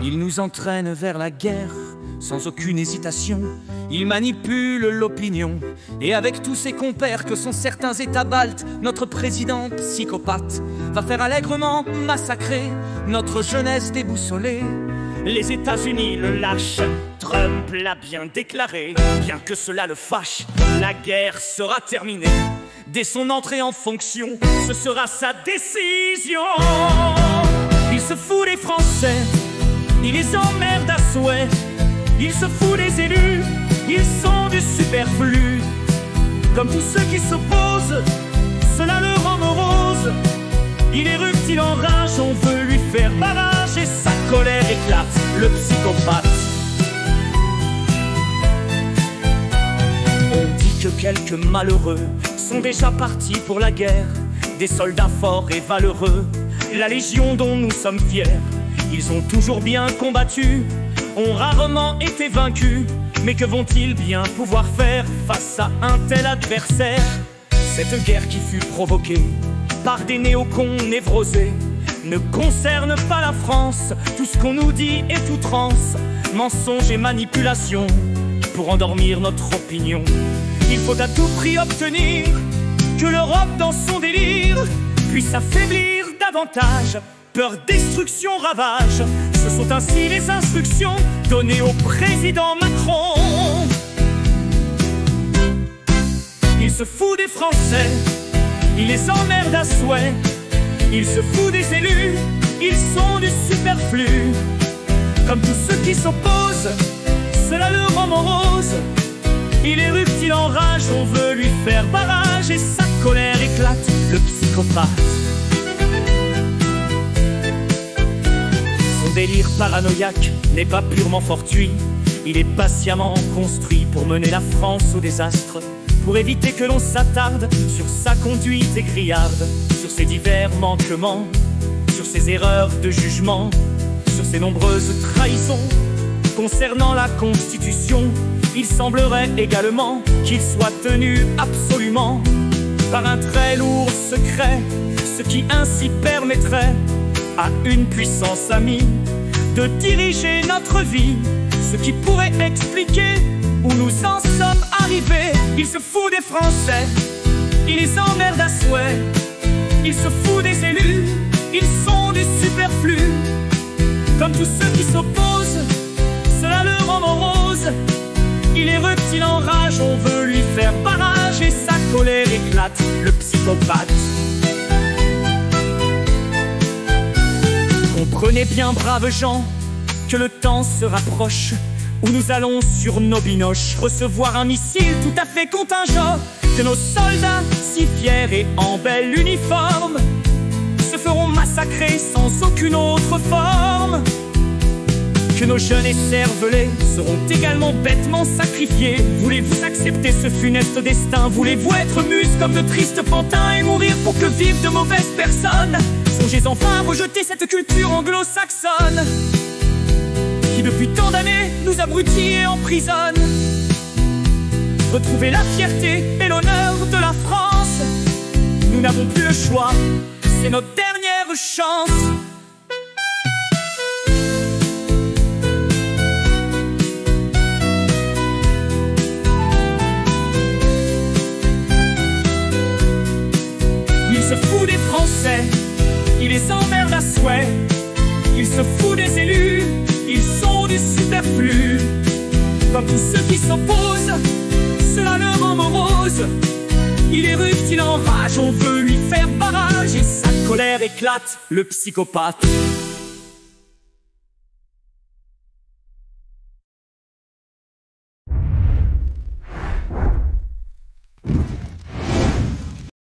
Il nous entraîne vers la guerre sans aucune hésitation. Il manipule l'opinion. Et avec tous ses compères que sont certains États baltes, notre président psychopathe va faire allègrement massacrer notre jeunesse déboussolée. Les États-Unis le lâchent, Trump l'a bien déclaré. Bien que cela le fâche, la guerre sera terminée. Dès son entrée en fonction, ce sera sa décision. Il se fout des Français, il les emmerde à souhait. Il se fout des élus, ils sont du superflu. Comme tous ceux qui s'opposent, cela le rend morose. Il érupte, il enrage, on veut lui faire barrage. Et sa colère éclate, le psychopathe. On dit que quelques malheureux sont déjà partis pour la guerre. Des soldats forts et valeureux, la légion dont nous sommes fiers. Ils ont toujours bien combattu, ont rarement été vaincus. Mais que vont-ils bien pouvoir faire face à un tel adversaire? Cette guerre qui fut provoquée par des néocons névrosés ne concerne pas la France. Tout ce qu'on nous dit est outrance, mensonge et manipulation pour endormir notre opinion. Il faut à tout prix obtenir que l'Europe dans son délire puisse affaiblir davantage. Peur, destruction, ravage, ce sont ainsi les instructions données au président Macron. Il se fout des Français, il les emmerde à souhait. Il se fout des élus, ils sont du superflu. Comme tous ceux qui s'opposent, cela le rend morose. Il érupte, il enrage, on veut lui faire barrage. Et sa colère éclate, le psychopathe. Son délire paranoïaque n'est pas purement fortuit. Il est patiemment construit pour mener la France au désastre, pour éviter que l'on s'attarde sur sa conduite écriarde, sur ses divers manquements, sur ses erreurs de jugement, sur ses nombreuses trahisons. Concernant la Constitution, il semblerait également qu'il soit tenu absolument par un très lourd secret, ce qui ainsi permettrait à une puissance amie de diriger notre vie, ce qui pourrait expliquer où nous en sommes arrivés. Il se fout des Français, il les emmerde à souhait. Il se fout des élus, ils sont du superflu. Comme tous ceux qui s'opposent, cela le rend morose. Il érupte, il enrage, on veut lui faire barrage. Et sa colère éclate, le psychopathe. Comprenez bien, braves gens, que le temps se rapproche où nous allons sur nos binoches recevoir un missile tout à fait contingent. Que nos soldats, si fiers et en bel uniforme, se feront massacrer sans aucune autre forme. Que nos jeunes écervelés seront également bêtement sacrifiés. Voulez-vous accepter ce funeste destin? Voulez-vous être muses comme de tristes pantins et mourir pour que vivent de mauvaises personnes? Songez enfin à rejeter cette culture anglo-saxonne qui depuis tant d'années nous abrutit et emprisonne. Retrouvez la fierté et l'honneur de la France. Nous n'avons plus le choix, c'est notre dernière chance. Il se fout des Français, il les emmerde à souhait. Il se fout des élus, ils sont du superflu. Comme tous ceux qui s'opposent, cela le rend morose. Il érupte, il enrage, on veut lui faire barrage. Et sa colère éclate, le psychopathe.